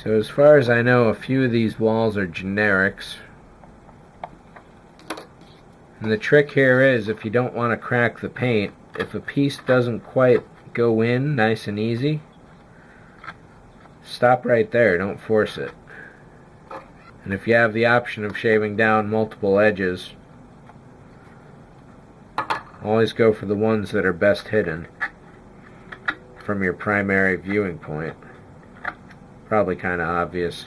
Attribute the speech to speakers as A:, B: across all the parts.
A: So as far as I know, a few of these walls are generics. And the trick here is, if you don't want to crack the paint, if a piece doesn't quite go in nice and easy, stop right there, don't force it. And if you have the option of shaving down multiple edges, always go for the ones that are best hidden from your primary viewing point. Probably kind of obvious.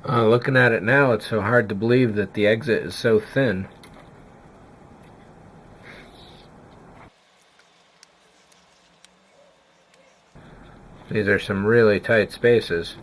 A: Looking at it now, it's so hard to believe that the exit is so thin. These are some really tight spaces.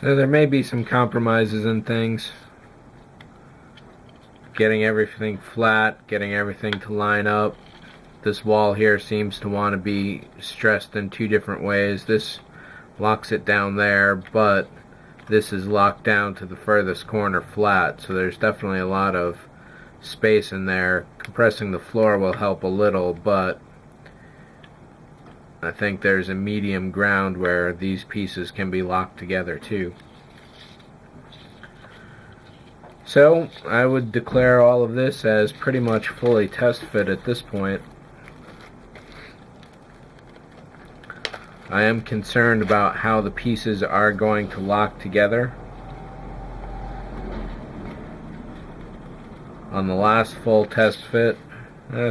A: So there may be some compromises in things. Getting everything flat, getting everything to line up. This wall here seems to want to be stressed in two different ways. This locks it down there, but this is locked down to the furthest corner flat, so there's definitely a lot of space in there. Compressing the floor will help a little, but I think there's a medium ground where these pieces can be locked together too. So I would declare all of this as pretty much fully test fit at this point. I am concerned about how the pieces are going to lock together. On the last full test fit,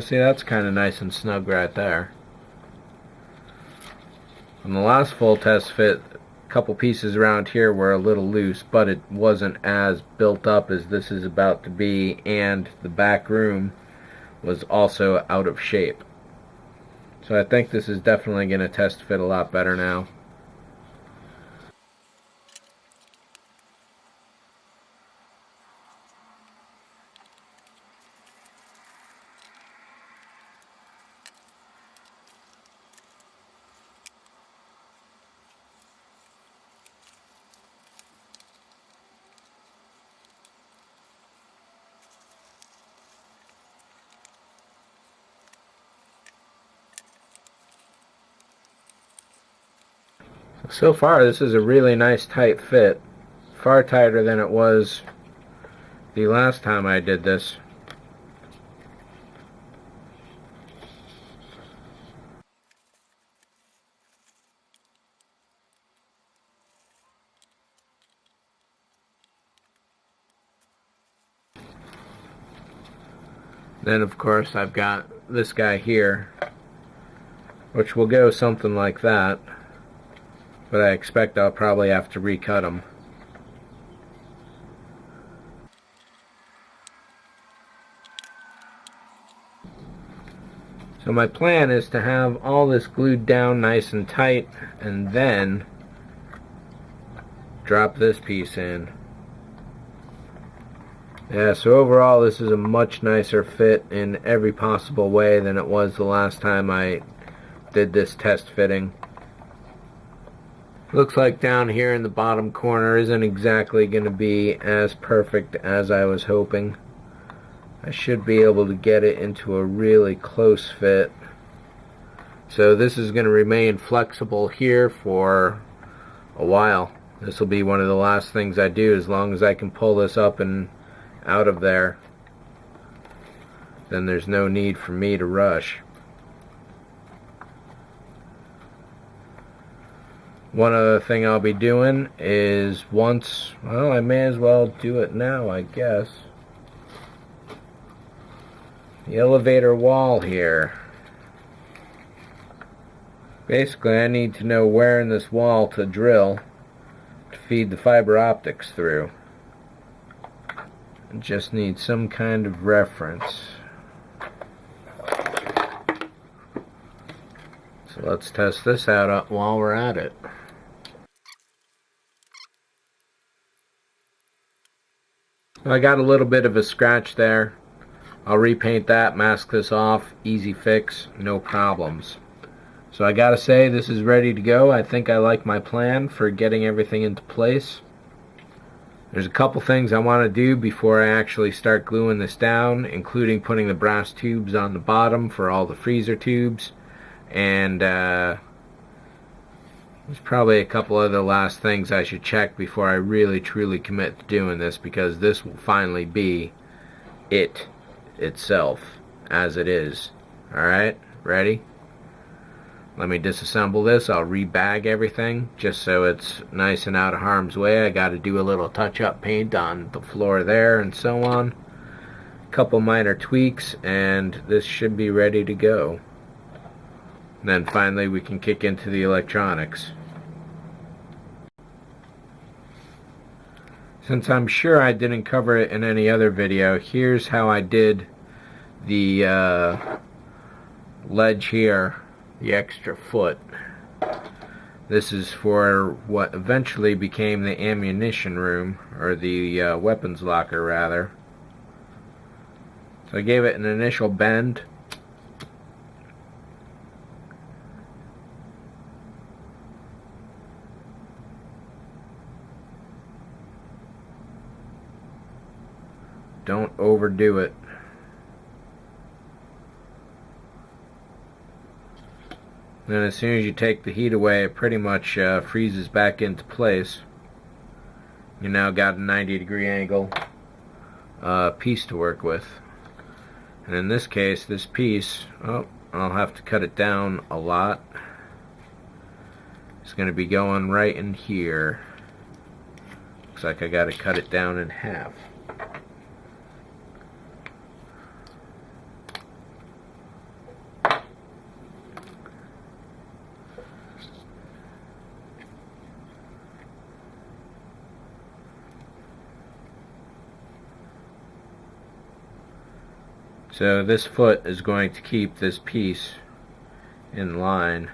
A: see, that's kind of nice and snug right there. On the last full test fit, a couple pieces around here were a little loose, but it wasn't as built up as this is about to be, and the back room was also out of shape. So I think this is definitely going to test fit a lot better now. So far, this is a really nice tight fit. Far tighter than it was the last time I did this. Then, of course, I've got this guy here, which will go something like that, but I expect I'll probably have to recut them. So my plan is to have all this glued down nice and tight, and then drop this piece in. Yeah, so overall this is a much nicer fit in every possible way than it was the last time I did this test fitting. Looks like down here in the bottom corner isn't exactly going to be as perfect as I was hoping. I should be able to get it into a really close fit. So this is going to remain flexible here for a while. This will be one of the last things I do, as long as I can pull this up and out of there. Then there's no need for me to rush. One other thing I'll be doing is I may as well do it now, I guess. The elevator wall here. Basically, I need to know where in this wall to drill to feed the fiber optics through. I just need some kind of reference. So let's test this out while we're at it. I got a little bit of a scratch there. I'll repaint that, mask this off, easy fix, no problems. So I gotta say, this is ready to go. I think I like my plan for getting everything into place. There's a couple things I want to do before I actually start gluing this down, including putting the brass tubes on the bottom for all the freezer tubes. And there's probably a couple other last things I should check before I really truly commit to doing this, because this will finally be it itself as it is. Alright, ready? Let me disassemble this. I'll rebag everything just so it's nice and out of harm's way. I got to do a little touch-up paint on the floor there and so on. A couple minor tweaks and this should be ready to go. And then finally we can kick into the electronics. Since I'm sure I didn't cover it in any other video, here's how I did the ledge here, the extra foot. This is for what eventually became the ammunition room, or the weapons locker rather. So I gave it an initial bend. Don't overdo it. Then as soon as you take the heat away, it pretty much freezes back into place. You now got a 90-degree angle piece to work with. And in this case, this piece, oh, I'll have to cut it down a lot. It's going to be going right in here. Looks like I got to cut it down in half. So this foot is going to keep this piece in line.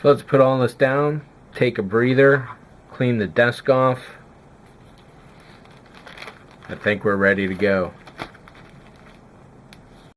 A: So let's put all this down, take a breather, clean the desk off. I think we're ready to go.